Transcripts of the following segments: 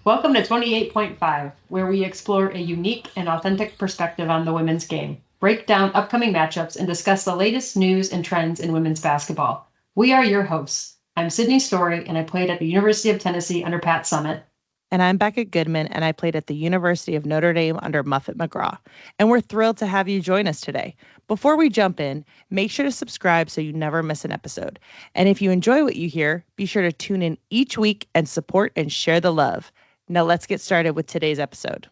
Welcome to 28.5, where we explore a unique and authentic perspective on the women's game, break down upcoming matchups, and discuss the latest news and trends in women's basketball. We are your hosts. I'm Sydney Story, and I played at the University of Tennessee under Pat Summitt. And I'm Becca Goodman, and I played at the University of Notre Dame under Muffet McGraw. And we're thrilled to have you join us today. Before we jump in, make sure to subscribe so you never miss an episode. And if you enjoy what you hear, be sure to tune in each week and support and share the love. Now let's get started with today's episode.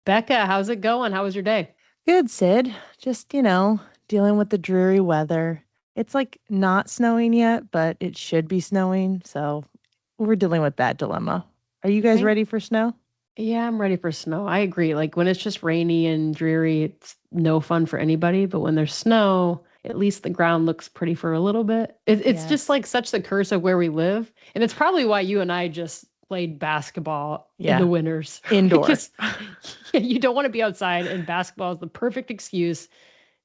Becca, how's it going? How was your day? Good, Sid. Just, dealing with the dreary weather. It's like not snowing yet, but it should be snowing. So we're dealing with that dilemma. Are you guys ready for snow? Yeah, I'm ready for snow. I agree. Like when it's just rainy and dreary, it's no fun for anybody. But when there's snow, at least the ground looks pretty for a little bit. It's just like such the curse of where we live. And it's probably why you and I just played basketball in the winters. Indoors. You don't want to be outside, and basketball is the perfect excuse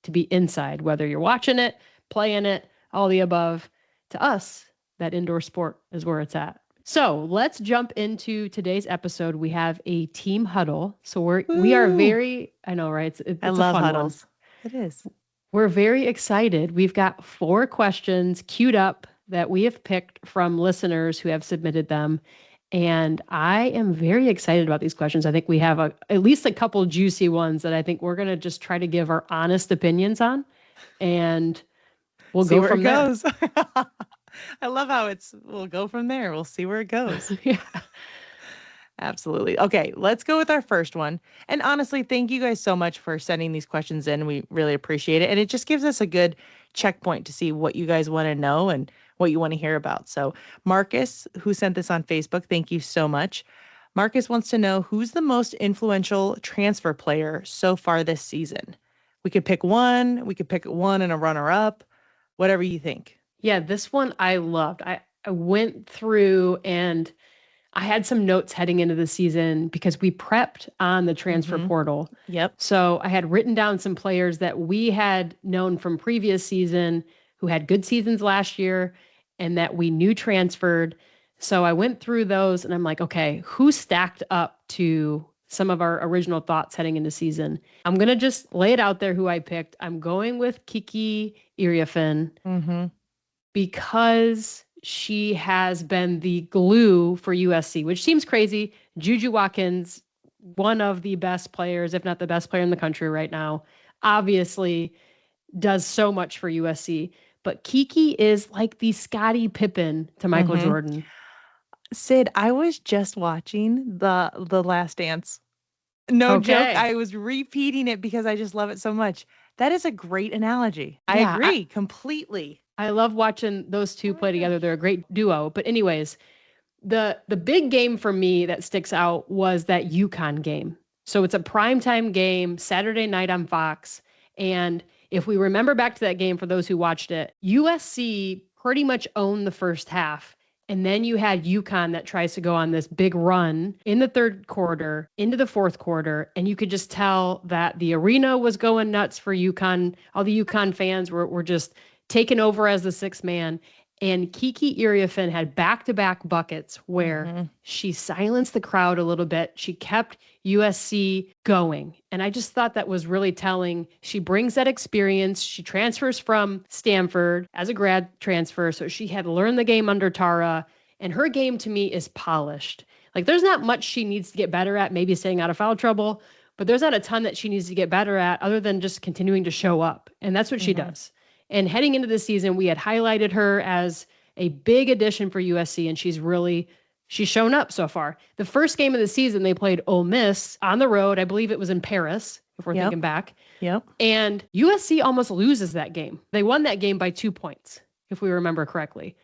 to be inside, whether you're watching it, playing it, all the above. To us, that indoor sport is where it's at. So let's jump into today's episode. We have a team huddle. So we are very, I know, right? It's I love a fun huddles. One. It is. We're very excited. We've got 4 questions queued up that we have picked from listeners who have submitted them. And I am very excited about these questions. I think we have at least a couple juicy ones that I think we're going to just try to give our honest opinions on. And we'll see go where from it there. Goes. I love how we'll go from there. We'll see where it goes. Yeah. Absolutely. Okay, let's go with our first one. And honestly, thank you guys so much for sending these questions in. We really appreciate it. And it just gives us a good checkpoint to see what you guys want to know and what you want to hear about. So Marcus, who sent this on Facebook, thank you so much. Marcus wants to know who's the most influential transfer player so far this season. We could pick one. We could pick one and a runner-up, whatever you think. Yeah, this one I loved. I went through and I had some notes heading into the season because we prepped on the transfer portal. Yep. So I had written down some players that we had known from previous season who had good seasons last year and that we knew transferred. So I went through those and I'm like, okay, who stacked up to some of our original thoughts heading into season? I'm going to just lay it out there who I picked. I'm going with Kiki Iriafen because she has been the glue for USC, which seems crazy. Juju Watkins, one of the best players, if not the best player in the country right now, obviously does so much for USC. But Kiki is like the Scottie Pippen to Michael Jordan. Sid, I was just watching the Last Dance. No joke. I was repeating it because I just love it so much. That is a great analogy. I agree completely. I love watching those two play together. They're a great duo. But anyways, the big game for me that sticks out was that UConn game. So it's a primetime game, Saturday night on Fox. And if we remember back to that game, for those who watched it, USC pretty much owned the first half. And then you had UConn that tries to go on this big run in the third quarter, into the fourth quarter. And you could just tell that the arena was going nuts for UConn. All the UConn fans were just taken over as the sixth man. And Kiki Iriafen had back-to-back buckets where she silenced the crowd a little bit. She kept USC going. And I just thought that was really telling. She brings that experience. She transfers from Stanford as a grad transfer. So she had learned the game under Tara. And her game to me is polished. Like there's not much she needs to get better at, maybe staying out of foul trouble, but there's not a ton that she needs to get better at other than just continuing to show up. And that's what she does. And heading into the season, we had highlighted her as a big addition for USC, and she's shown up so far. The first game of the season, they played Ole Miss on the road. I believe it was in Paris, if we're thinking back. Yep. And USC almost loses that game. They won that game by 2 points, if we remember correctly.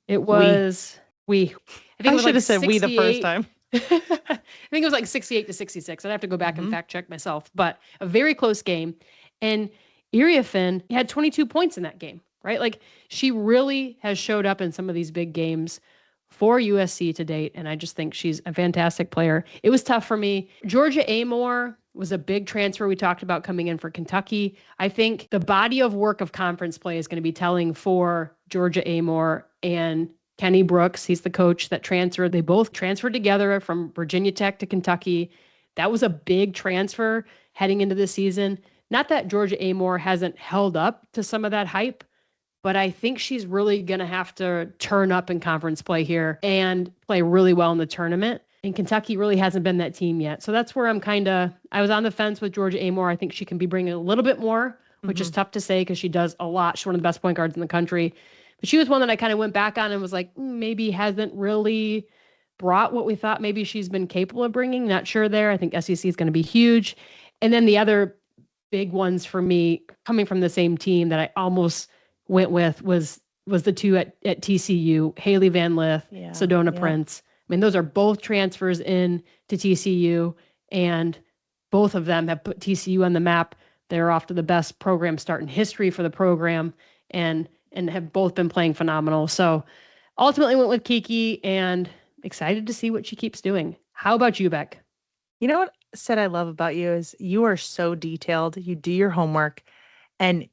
It was we. I think I should have said we the first time. I think it was like 68-66. I'd have to go back and fact check myself, but a very close game. And Iriafen had 22 points in that game, right? Like she really has showed up in some of these big games for USC to date. And I just think she's a fantastic player. It was tough for me. Georgia Amore was a big transfer we talked about coming in for Kentucky. I think the body of work of conference play is going to be telling for Georgia Amore and Kenny Brooks, he's the coach that transferred. They both transferred together from Virginia Tech to Kentucky. That was a big transfer heading into the season. Not that Georgia Amore hasn't held up to some of that hype, but I think she's really going to have to turn up in conference play here and play really well in the tournament. And Kentucky really hasn't been that team yet. So that's where I was on the fence with Georgia Amore. I think she can be bringing a little bit more, which is tough to say because she does a lot. She's one of the best point guards in the country. But she was one that I kind of went back on and was like, maybe hasn't really brought what we thought maybe she's been capable of bringing. Not sure there. I think SEC is going to be huge. And then the other big ones for me coming from the same team that I almost went with was the two at TCU, Haley Van Lith, Sedona Prince. I mean, those are both transfers in to TCU, and both of them have put TCU on the map. They're off to the best program start in history for the program, and have both been playing phenomenal. So ultimately went with Kiki, and excited to see what she keeps doing. How about you, Beck? You know what I love about you is you are so detailed. You do your homework, and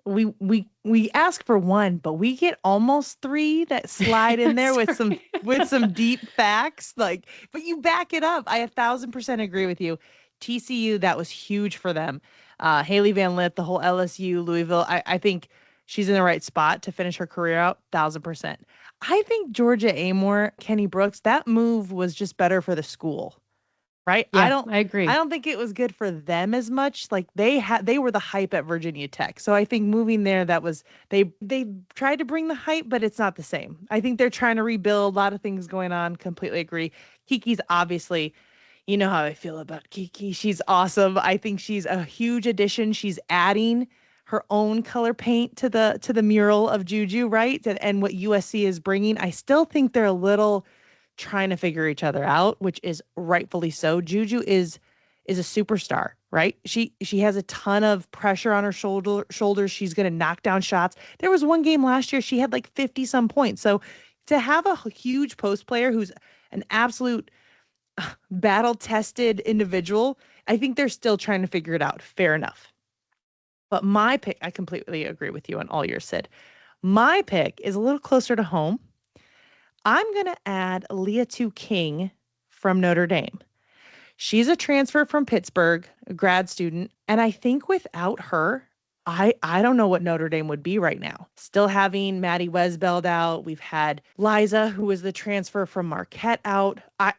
we ask for one, but we get almost three that slide in there with some deep facts. Like, but you back it up. I 1,000% agree with you. TCU, that was huge for them. Haley Van Lith, the whole LSU, Louisville. I think she's in the right spot to finish her career out. 1,000%. I think Georgia Amore, Kenny Brooks, that move was just better for the school. Right? Yeah, I agree. I don't think it was good for them as much. Like they were the hype at Virginia Tech. So I think moving there, that was they tried to bring the hype, but it's not the same. I think they're trying to rebuild, a lot of things going on. Completely agree. Kiki's obviously, you know how I feel about Kiki. She's awesome. I think she's a huge addition. She's adding her own color paint to the mural of Juju, right? And what USC is bringing. I still think they're a little trying to figure each other out, which is rightfully so. Juju is a superstar, right? She has a ton of pressure on her shoulders. She's going to knock down shots. There was one game last year she had like 50 some points. So to have a huge post player who's an absolute battle tested individual, I think they're still trying to figure it out. Fair enough. But my pick, I completely agree with you on all yours, Sid. My pick is a little closer to home. I'm going to add Leah King from Notre Dame. She's a transfer from Pittsburgh, a grad student. And I think without her, I don't know what Notre Dame would be right now. Still having Maddie Wesbeld out. We've had Liza, who was the transfer from Marquette, out. I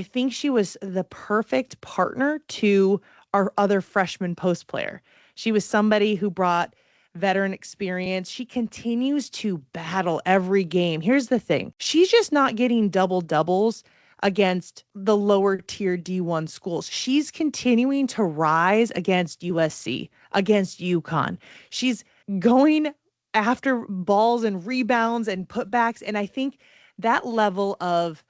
think she was the perfect partner to our other freshman post player. She was somebody who brought veteran experience. She continues to battle every game. Here's the thing. She's just not getting double doubles against the lower tier D1 schools. She's continuing to rise against USC, against UConn. She's going after balls and rebounds and putbacks. And I think that level of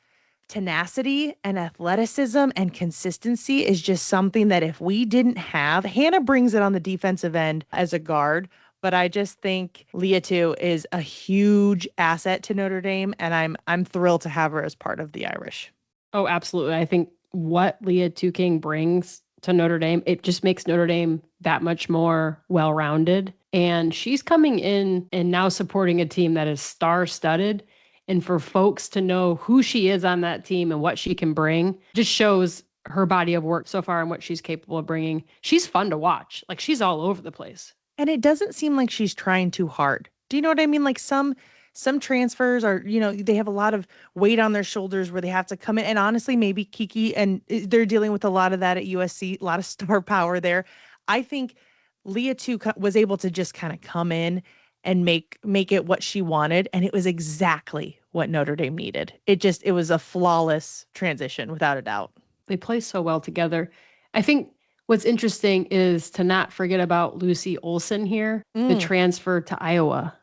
tenacity and athleticism and consistency is just something that if we didn't have, Hannah brings it on the defensive end as a guard. But I just think Leah is a huge asset to Notre Dame, and I'm thrilled to have her as part of the Irish. Oh, absolutely. I think what Leah King brings to Notre Dame, it just makes Notre Dame that much more well-rounded. And she's coming in and now supporting a team that is star-studded. And for folks to know who she is on that team and what she can bring just shows her body of work so far and what she's capable of bringing. She's fun to watch. Like, she's all over the place. And it doesn't seem like she's trying too hard. Do you know what I mean? Like some transfers are, they have a lot of weight on their shoulders where they have to come in. And honestly, maybe Kiki, and they're dealing with a lot of that at USC, a lot of star power there. I think Leah was able to just kind of come in and make it what she wanted. And it was exactly what Notre Dame needed. It was a flawless transition without a doubt. They play so well together. I think what's interesting is to not forget about Lucy Olson here, the transfer to Iowa.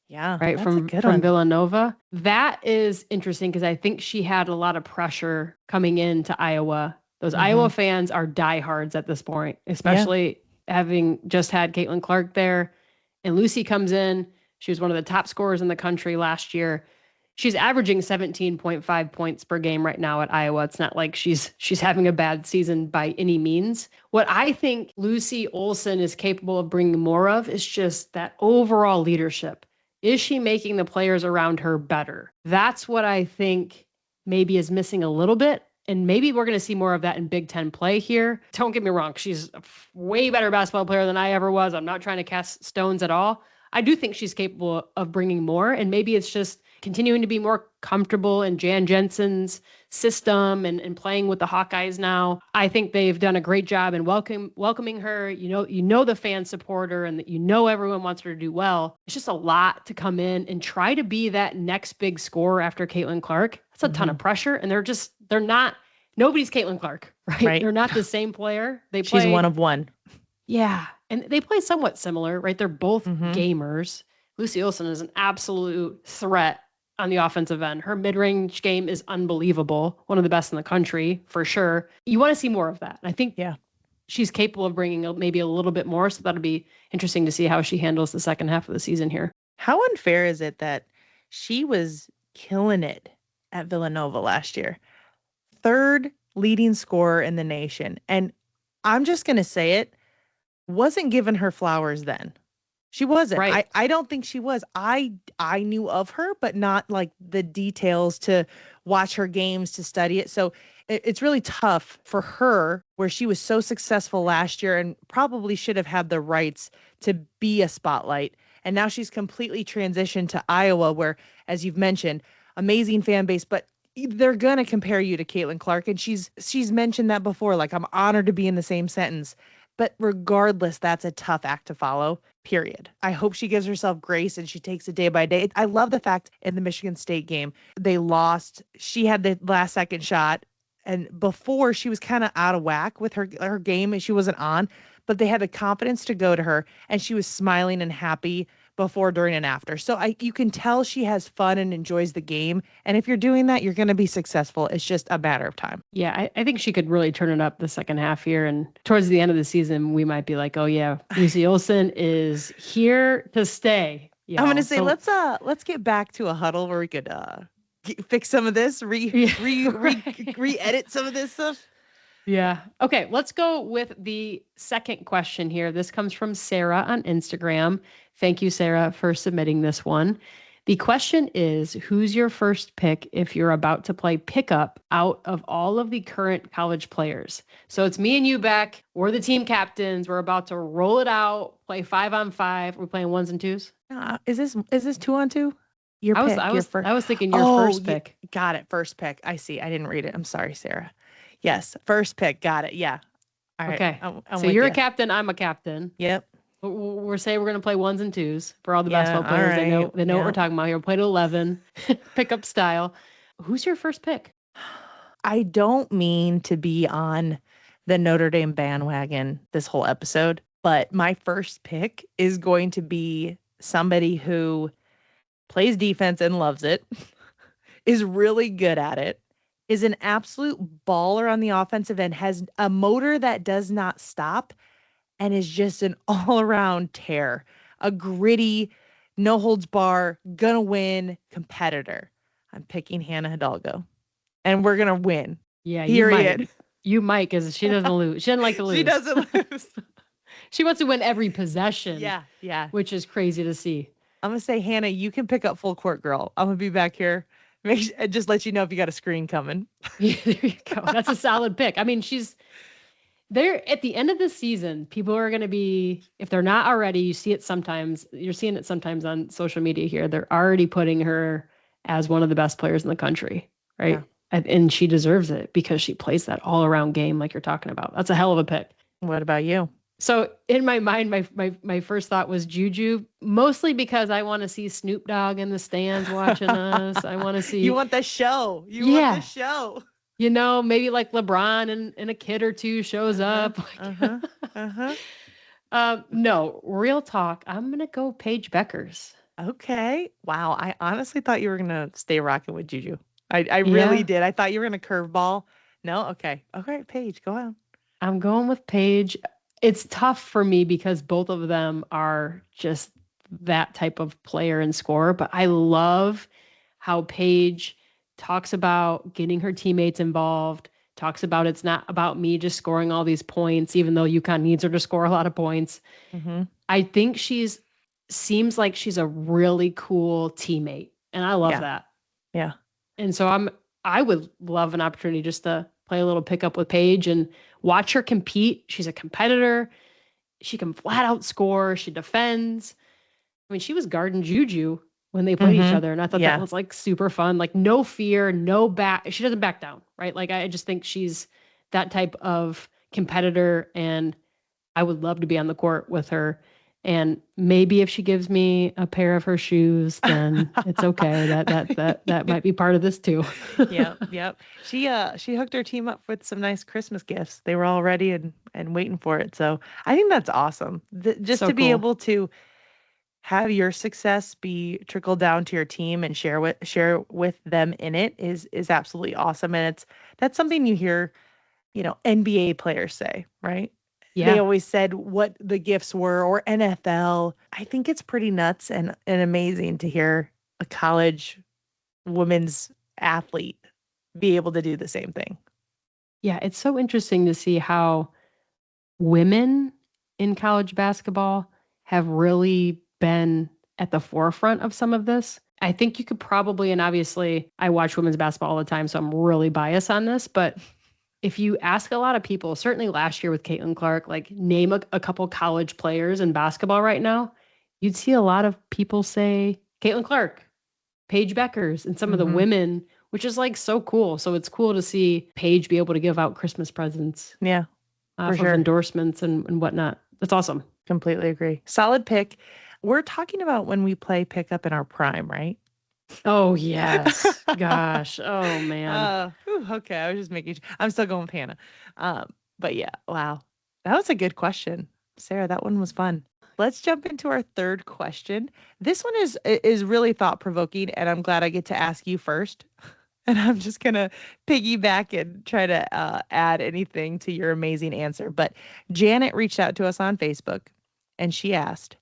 Yeah, right, from Villanova. That is interesting because I think she had a lot of pressure coming into Iowa. Those Iowa fans are diehards at this point, especially having just had Caitlin Clark there. And Lucy comes in. She was one of the top scorers in the country last year. She's averaging 17.5 points per game right now at Iowa. It's not like she's having a bad season by any means. What I think Lucy Olson is capable of bringing more of is just that overall leadership. Is she making the players around her better? That's what I think maybe is missing a little bit. And maybe we're going to see more of that in Big Ten play here. Don't get me wrong. She's a way better basketball player than I ever was. I'm not trying to cast stones at all. I do think she's capable of bringing more. And maybe it's just continuing to be more comfortable in Jan Jensen's system and playing with the Hawkeyes now. I think they've done a great job in welcoming her. You know the fans support her and that everyone wants her to do well. It's just a lot to come in and try to be that next big scorer after Caitlin Clark. That's a ton of pressure. And they're not, nobody's Caitlin Clark, right? They're not the same player. She's one of one. Yeah. And they play somewhat similar, right? They're both gamers. Lucy Olson is an absolute threat on the offensive end. Her mid-range game is unbelievable. One of the best in the country, for sure. You want to see more of that. And I think she's capable of bringing maybe a little bit more. So that'll be interesting to see how she handles the second half of the season here. How unfair is it that she was killing it at Villanova last year? Third leading scorer in the nation. And I'm just going to say it, wasn't given her flowers then. She wasn't. Right. I don't think she was. I knew of her, but not like the details to watch her games, to study it. So it's really tough for her, where she was so successful last year and probably should have had the rights to be a spotlight. And now she's completely transitioned to Iowa, where, as you've mentioned, amazing fan base, but they're going to compare you to Caitlin Clark. And she's mentioned that before, like, I'm honored to be in the same sentence. But regardless, that's a tough act to follow, period. I hope she gives herself grace and she takes it day by day. I love the fact in the Michigan State game, they lost. She had the last second shot. And before, she was kind of out of whack with her game and she wasn't on. But they had the confidence to go to her and she was smiling and happy before, during, and after. So you can tell she has fun and enjoys the game. And if you're doing that, you're going to be successful. It's just a matter of time. Yeah, I think she could really turn it up the second half here. And towards the end of the season, we might be like, oh, yeah, Lucy Olson is here to stay. I'm going to say, let's get back to a huddle where we could fix some of this, re-edit some of this stuff. Yeah. Okay, let's go with the second question here. This comes from Sarah on Instagram. Thank you, Sarah, for submitting this one. The question is, who's your first pick if you're about to play pickup out of all of the current college players? So it's me and you, Beck. We're the team captains. We're about to roll it out, play 5-on-5. We're playing 1s and 2s. Is this 2-on-2? I was thinking your first pick. Got it. First pick. I see. I didn't read it. I'm sorry, Sarah. Yes. First pick. Got it. Yeah. All right. Okay. So you're a captain. I'm a captain. Yep. We're saying we're going to play 1s and 2s for all the basketball players. Right. They know what we're talking about here. We'll play to 11, pickup style. Who's your first pick? I don't mean to be on the Notre Dame bandwagon this whole episode, but my first pick is going to be somebody who plays defense and loves it, is really good at it, is an absolute baller on the offensive end, has a motor that does not stop, and is just an all-around tear, a gritty, no holds bar, gonna win competitor. I'm picking Hannah Hidalgo, and we're gonna win. Yeah, period. You might, because she doesn't lose. She doesn't like to lose. She doesn't lose. She wants to win every possession. Yeah. Which is crazy to see. I'm gonna say, Hannah, you can pick up full court, girl. I'm gonna be back here. Just let you know if you got a screen coming. Yeah, there you go. That's a solid pick. I mean, she's there at the end of the season. People are going to be, if they're not already, you see it sometimes. You're seeing it sometimes on social media here. They're already putting her as one of the best players in the country, right? Yeah. And she deserves it because she plays that all-around game like you're talking about. That's a hell of a pick. What about you? So in my mind, my first thought was Juju, mostly because I want to see Snoop Dogg in the stands watching us. I want to see. You want the show. You want the show. You know, maybe like LeBron and a kid or two shows up. No, real talk. I'm going to go Paige Beckers. Okay. Wow. I honestly thought you were going to stay rocking with Juju. I really did. I thought you were going to curveball. No? Okay. Okay, Paige, go on. I'm going with Paige. It's tough for me because both of them are just that type of player and scorer, but I love how Paige talks about getting her teammates involved, talks about it's not about me just scoring all these points, even though UConn needs her to score a lot of points. Mm-hmm. I think she's seems like she's a really cool teammate. And I love Yeah. that. Yeah. And so I would love an opportunity just to play a little pickup with Paige and watch her compete. She's a competitor. She can flat out score. She defends. I mean, she was guarding Juju when they played each Mm-hmm. other. And I thought that Yeah. was like super fun. Like no fear, no back. She doesn't back down, right? Like I just think she's that type of competitor. And I would love to be on the court with her. And maybe if she gives me a pair of her shoes, then it's okay. That might be part of this too. Yep, yep. She hooked her team up with some nice Christmas gifts. They were all ready and waiting for it. So I think that's awesome. Just So to be cool. able to have your success be trickled down to your team and share with them in it is absolutely awesome. And that's something you hear, NBA players say, right? They Yeah. always said what the gifts were, or NFL. I think it's pretty nuts and amazing to hear a college women's athlete be able to do the same thing. Yeah. It's so interesting to see how women in college basketball have really been at the forefront of some of this. I think you could probably, and obviously I watch women's basketball all the time, so I'm really biased on this, but if you ask a lot of people, certainly last year with Caitlin Clark, like name a couple college players in basketball right now, you'd see a lot of people say Caitlin Clark, Paige Beckers, and some of the Mhm. women, which is like so cool. So it's cool to see Paige be able to give out Christmas presents Yeah, for off of sure. endorsements and whatnot. That's awesome. Completely agree. Solid pick. We're talking about when we play pickup in our prime, right? Oh, yes. Gosh. Oh, man. Okay. I was just making I'm still going with Hannah. But yeah, wow. That was a good question. Sarah, that one was fun. Let's jump into our third question. This one is really thought provoking, and I'm glad I get to ask you first. And I'm just gonna piggyback and try to add anything to your amazing answer. But Janet reached out to us on Facebook, and she asked,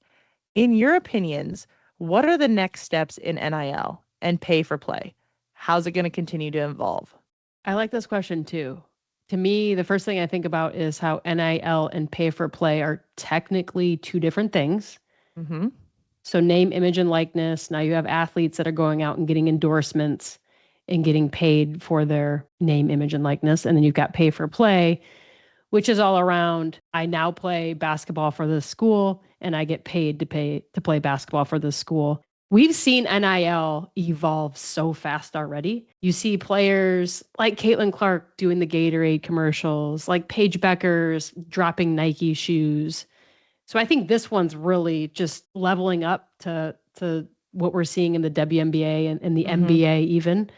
in your opinions, what are the next steps in NIL and pay for play? How's it going to continue to evolve? I like this question too. To me, the first thing I think about is how NIL and pay for play are technically two different things. Mm-hmm. So, name, image, and likeness. Now you have athletes that are going out and getting endorsements and getting paid for their name, image, and likeness. And then you've got pay for play, which is all around I now play basketball for this school and I get paid to play basketball for this school. We've seen NIL evolve so fast already. You see players like Caitlin Clark doing the Gatorade commercials, like Paige Beckers dropping Nike shoes. So I think this one's really just leveling up to what we're seeing in the WNBA and the Mm-hmm. NBA even.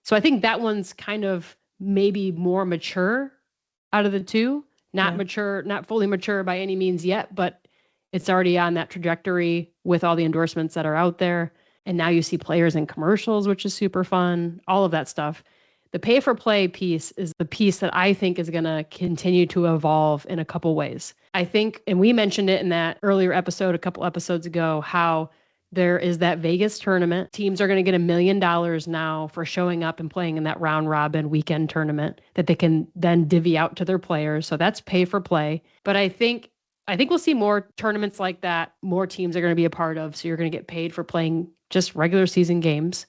So I think that one's kind of maybe more mature out of the two. Not Yeah. mature, not fully mature by any means yet, but it's already on that trajectory with all the endorsements that are out there. And now you see players in commercials, which is super fun, all of that stuff. The pay for play piece is the piece that I think is going to continue to evolve in a couple ways. I think, and we mentioned it in that earlier episode, a couple episodes ago, how there is that Vegas tournament. Teams are going to get $1 million now for showing up and playing in that round robin weekend tournament that they can then divvy out to their players. So that's pay for play. But I think we'll see more tournaments like that. More teams are going to be a part of. So you're going to get paid for playing just regular season games.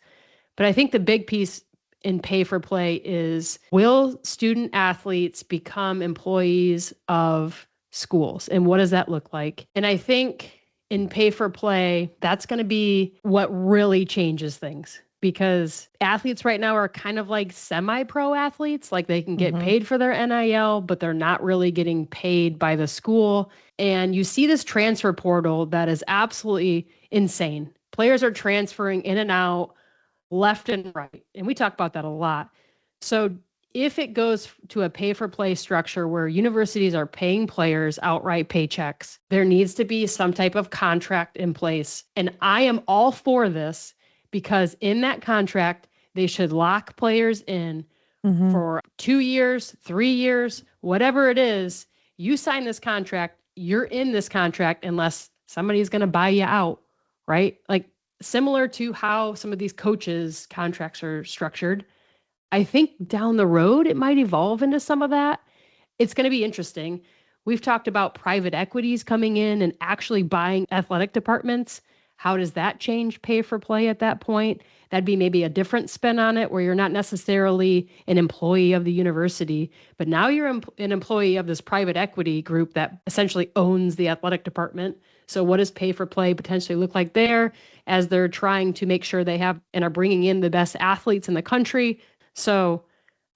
But I think the big piece in pay for play is, will student athletes become employees of schools? And what does that look like? And I think in pay for play, that's going to be what really changes things, because athletes right now are kind of like semi-pro athletes. Like they can get Mm-hmm. paid for their NIL, but they're not really getting paid by the school. And you see this transfer portal that is absolutely insane. Players are transferring in and out left and right. And we talk about that a lot. So if it goes to a pay for play structure where universities are paying players outright paychecks, there needs to be some type of contract in place. And I am all for this, because in that contract, they should lock players in Mm-hmm. for 2 years, 3 years, whatever it is. You sign this contract, you're in this contract unless somebody's going to buy you out, right? Like similar to how some of these coaches' contracts are structured. I think down the road, it might evolve into some of that. It's going to be interesting. We've talked about private equities coming in and actually buying athletic departments. How does that change pay for play at that point? That'd be maybe a different spin on it where you're not necessarily an employee of the university, but now you're an employee of this private equity group that essentially owns the athletic department. So, what does pay for play potentially look like there as they're trying to make sure they have and are bringing in the best athletes in the country? So,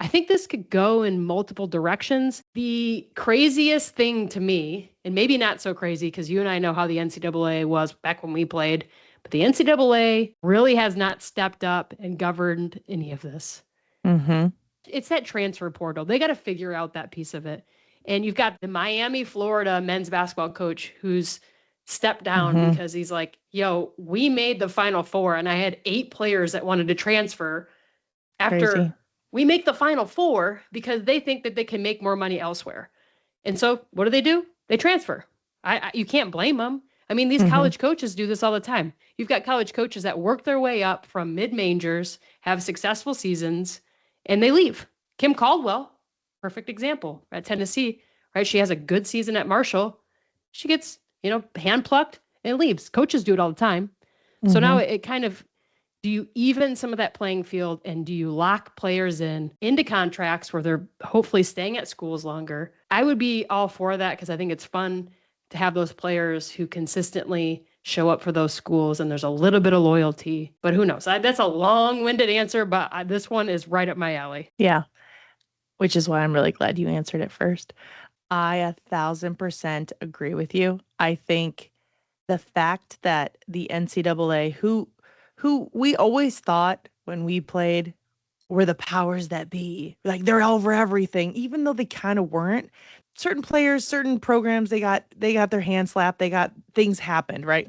I think this could go in multiple directions. The craziest thing to me, and maybe not so crazy because you and I know how the NCAA was back when we played, but the NCAA really has not stepped up and governed any of this. Mm-hmm. It's that transfer portal. They got to figure out that piece of it. And you've got the Miami, Florida men's basketball coach who's stepped down Mm-hmm. because he's like, yo, we made the Final Four and I had 8 players that wanted to transfer Crazy. after we make the Final Four because they think that they can make more money elsewhere. And so what do? They transfer. You can't blame them. I mean, these Mm-hmm. college coaches do this all the time. You've got college coaches that work their way up from mid-majors, have successful seasons, and they leave. Kim Caldwell, perfect example at Tennessee, right? She has a good season at Marshall. She gets, hand plucked and leaves. Coaches do it all the time. So Mm-hmm. now it kind of, do you even some of that playing field and do you lock players into contracts where they're hopefully staying at schools longer? I would be all for that because I think it's fun to have those players who consistently show up for those schools and there's a little bit of loyalty. But who knows? That's a long-winded answer, but this one is right up my alley. Yeah. Which is why I'm really glad you answered it first. I 1,000% agree with you. I think the fact that the NCAA, who we always thought when we played were the powers that be, like they're over everything, even though they kind of weren't. Certain players, certain programs, they got their hand slapped, they got things happened, right?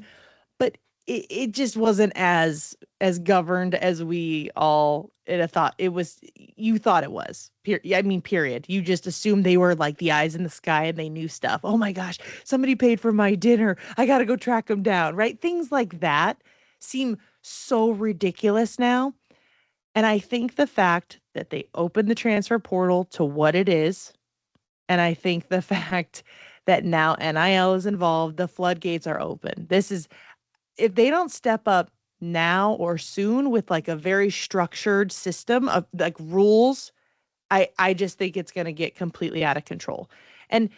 But it just wasn't as governed as we all it had thought it was. You thought it was. I mean, period. You just assumed they were like the eyes in the sky and they knew stuff. Oh my gosh, somebody paid for my dinner. I got to go track them down, right? Things like that seem so ridiculous now. And I think the fact that they opened the transfer portal to what it is, and I think the fact that now NIL is involved, the floodgates are open. This is, if they don't step up now or soon with like a very structured system of like rules, I just think it's going to get completely out of control. And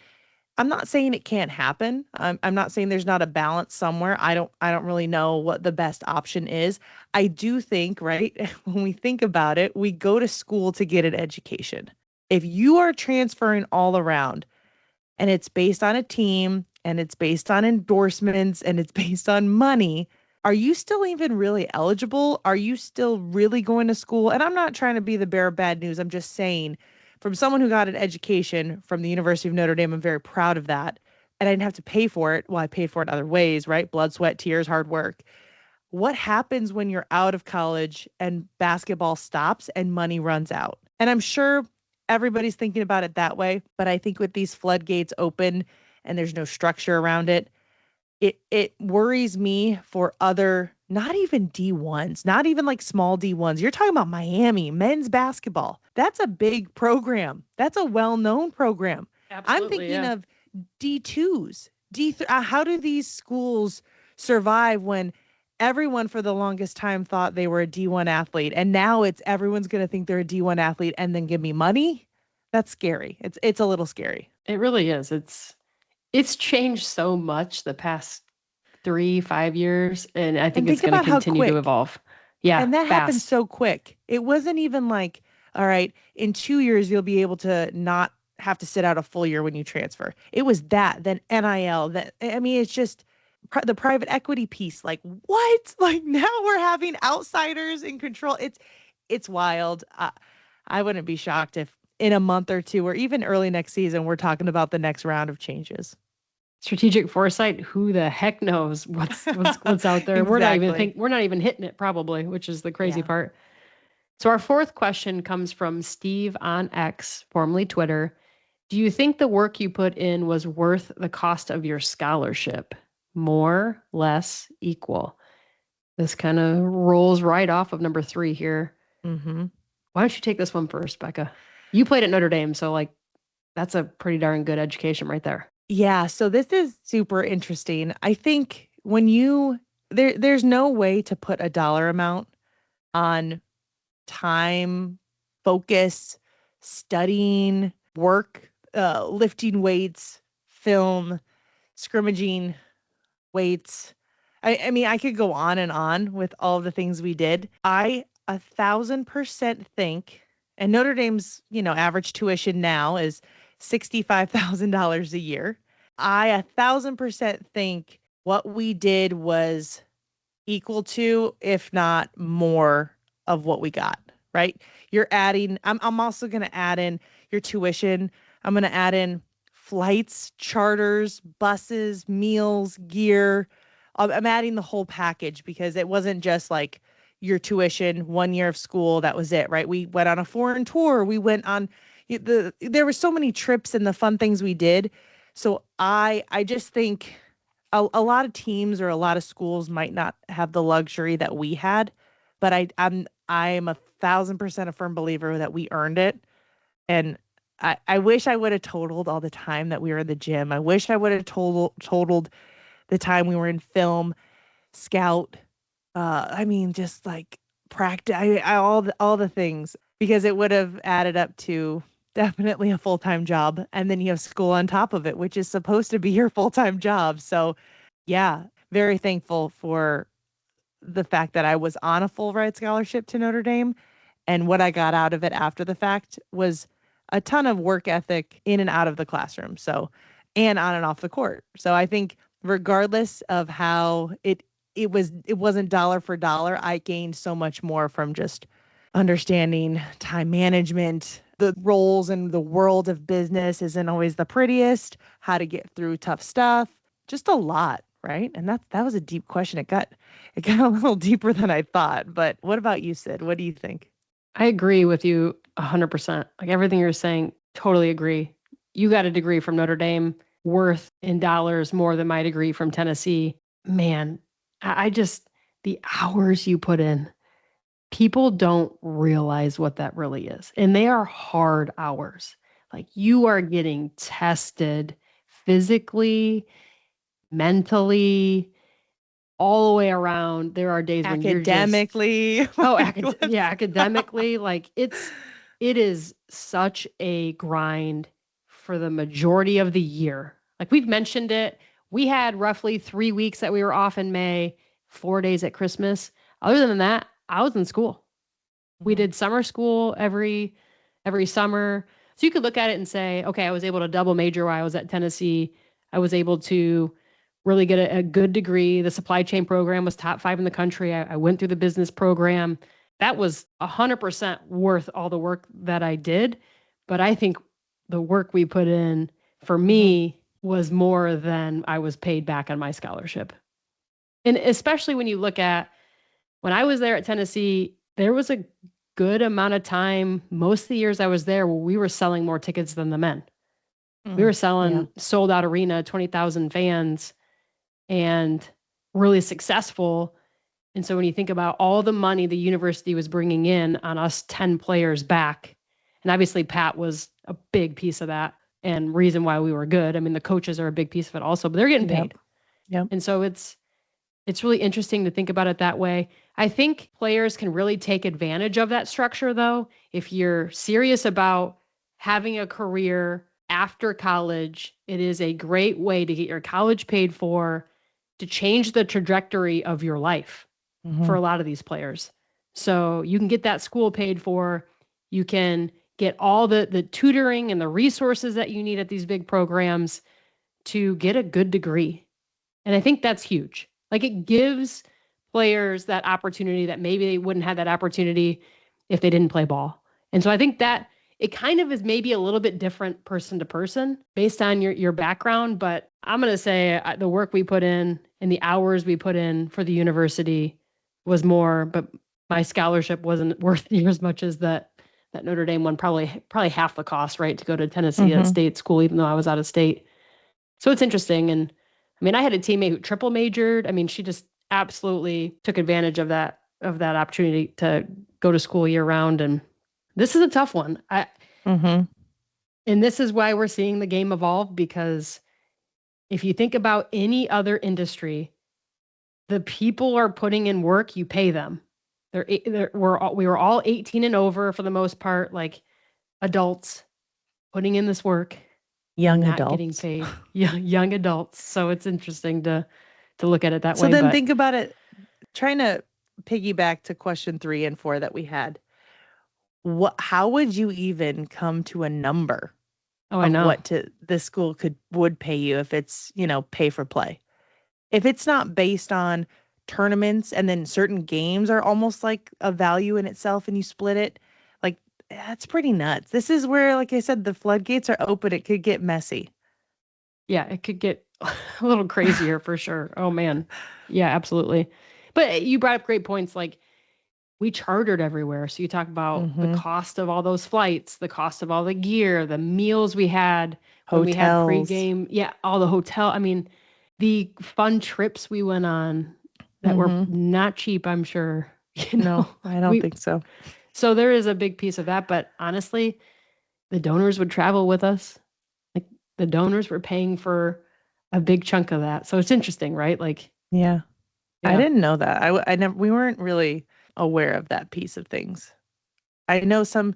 I'm not saying it can't happen. I'm not saying there's not a balance somewhere. I don't really know what the best option is. I do think, right, when we think about it, we go to school to get an education. If you are transferring all around and it's based on a team and it's based on endorsements and it's based on money, are you still even really eligible? Are you still really going to school? And I'm not trying to be the bearer of bad news. I'm just saying, from someone who got an education from the University of Notre Dame, I'm very proud of that. And I didn't have to pay for it. Well, I paid for it other ways, right? Blood, sweat, tears, hard work. What happens when you're out of college and basketball stops and money runs out? And I'm sure everybody's thinking about it that way. But I think with these floodgates open and there's no structure around it, it worries me for other, not even D1s, not even like small D1s. You're talking about Miami men's basketball. That's a big program. That's a well-known program. I'm Absolutely, thinking yeah. of D2s. How do these schools survive when everyone for the longest time thought they were a D1 athlete and now it's everyone's going to think they're a D1 athlete and then give me money? That's scary. It's a little scary. It really is. It's changed so much the past 3, 5 years, and I think And it's think going to about how continue to quick. evolve. Yeah, And that happened fast. so quick. It wasn't even like, all right, in 2 years, you'll be able to not have to sit out a full year when you transfer. It was that, then NIL. That I mean, it's just the private equity piece. Like what? Like now we're having outsiders in control. It's wild. I wouldn't be shocked if in a month or two, or even early next season, we're talking about the next round of changes. Strategic foresight, who the heck knows what's out there? Exactly. We're not even hitting it probably, which is the crazy Yeah. part. So our fourth question comes from Steve on X, formerly Twitter. Do you think the work you put in was worth the cost of your scholarship? More, less, equal? This kind of rolls right off of number 3 here. Mm-hmm. Why don't you take this one first, Becca? You played at Notre Dame, so like that's a pretty darn good education right there. Yeah, so this is super interesting. I think when you there's no way to put a dollar amount on time, focus, studying, work, lifting weights, film, scrimmaging, weights. I mean, I could go on and on with all the things we did. I 1,000% think, and Notre Dame's, average tuition now is $65,000 a year. I 1,000% think what we did was equal to, if not more, of what we got, right? You're adding, I'm also going to add in your tuition. I'm going to add in flights, charters, buses, meals, gear. I'm adding the whole package because it wasn't just like your tuition, 1 year of school, that was it, right? We went on a foreign tour. We went on there were so many trips and the fun things we did. So I just think a lot of teams or a lot of schools might not have the luxury that we had, but I'm 1,000% a firm believer that we earned it. And I wish I would have totaled all the time that we were in the gym. I wish I would have totaled the time we were in film, scout. I mean, just like practice, all the things, because it would have added up to definitely a full-time job. And then you have school on top of it, which is supposed to be your full-time job. So yeah, very thankful for the fact that I was on a full ride scholarship to Notre Dame. And what I got out of it after the fact was a ton of work ethic in and out of the classroom. So, and on and off the court. So I think regardless of how it wasn't dollar for dollar, I gained so much more from just understanding time management. The roles in the world of business isn't always the prettiest, how to get through tough stuff, just a lot, right? And that was a deep question. It got a little deeper than I thought. But what about you, Sid? What do you think? I agree with you 100%. Like everything you're saying, totally agree. You got a degree from Notre Dame worth in dollars more than my degree from Tennessee. Man, I just, the hours you put in, people don't realize what that really is. And they are hard hours. Like you are getting tested physically, mentally, all the way around. There are days when you're just Academically. yeah, academically, like it is such a grind for the majority of the year. Like we've mentioned it, we had roughly 3 weeks that we were off in May, 4 days at Christmas. Other than that, I was in school. We Mhm. did summer school every summer. So you could look at it and say, okay, I was able to double major while I was at Tennessee. I was able to really get a good degree. The supply chain program was top 5 in the country. I went through the business program. That was 100% worth all the work that I did. But I think the work we put in for Mhm. me was more than I was paid back on my scholarship. And especially when you look at when I was there at Tennessee, there was a good amount of time, most of the years I was there, where we were selling more tickets than the men. We were Yeah. selling sold out arena, 20,000 fans, and really successful. And so when you think about all the money the university was bringing in on us 10 players back, and obviously Pat was a big piece of that and reason why we were good. I mean, the coaches are a big piece of it also, but they're getting Yep. paid. Yep. And so it's really interesting to think about it that way. I think players can really take advantage of that structure, though. If you're serious about having a career after college, it is a great way to get your college paid for, to change the trajectory of your life for Mhm. a lot of these players. So you can get that school paid for. You can get all the tutoring and the resources that you need at these big programs to get a good degree. And I think that's huge. Like it gives players that opportunity that maybe they wouldn't have that opportunity if they didn't play ball. And so I think that it kind of is maybe a little bit different person to person based on your background, but I'm going to say the work we put in and the hours we put in for the university was more, but my scholarship wasn't worth near as much as that Notre Dame one, probably half the cost, right, to go to Tennessee at Mhm. state school even though I was out of state. So it's interesting. And I mean, I had a teammate who triple majored. I mean, she just absolutely took advantage of that opportunity to go to school year round. And this is a tough one. Mhm. And this is why we're seeing the game evolve, because if you think about any other industry, the people are putting in work, you pay them. We were all 18 and over for the most part, like adults putting in this work and Young not getting adults. paid. Young adults. So it's interesting to look at it that So way. then But think about it, trying to piggyback to question 3 and 4 that we had. How would you even come to a number oh, I of know. what the school would pay you if it's, pay for play? If it's not based on tournaments and then certain games are almost like a value in itself and you split it, like that's pretty nuts. This is where, like I said, the floodgates are open. It could get messy. Yeah, it could get a little crazier for sure. Oh man. Yeah, absolutely. But you brought up great points. Like we chartered everywhere. So you talk about the Mm-hmm. cost of all those flights, the cost of all the gear, the meals we had when we had Hotels. pregame. Yeah, all the hotel. I mean, the fun trips we went on that were Mm-hmm. not cheap, I'm sure. No, I don't We think so. so there is a big piece of that, but honestly, the donors would travel with us. Like the donors were paying for a big chunk of that. So it's interesting, right? Like, Yeah. I yeah. didn't know that. I never, we weren't really aware of that piece of things. I know some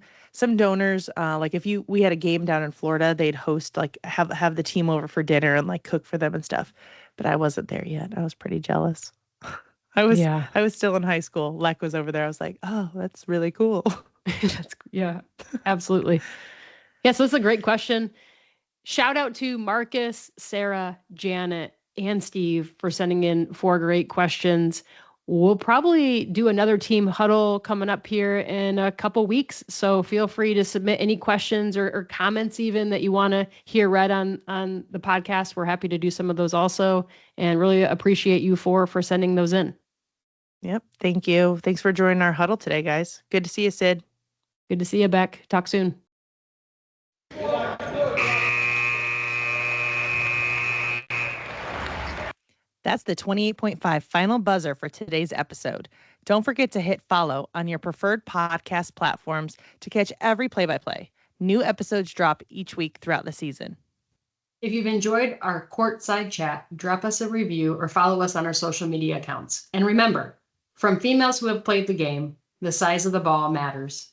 donors, like if we had a game down in Florida, they'd host, like have the team over for dinner and like cook for them and stuff. But I wasn't there yet. I was pretty jealous. I was Yeah. I was still in high school. Leck was over there. I was like, oh, that's really cool. Yeah, absolutely. Yeah, so it's a great question. Shout out to Marcus, Sarah, Janet, and Steve for sending in 4 great questions. We'll probably do another team huddle coming up here in a couple weeks. So feel free to submit any questions or comments even that you want to hear read on the podcast. We're happy to do some of those also, and really appreciate you for sending those in. Yep. Thank you. Thanks for joining our huddle today, guys. Good to see you, Sid. Good to see you, Beck. Talk soon. That's the 28.5 final buzzer for today's episode. Don't forget to hit follow on your preferred podcast platforms to catch every play-by-play. New episodes drop each week throughout the season. If you've enjoyed our courtside chat, drop us a review or follow us on our social media accounts. And remember, from females who have played the game, the size of the ball matters.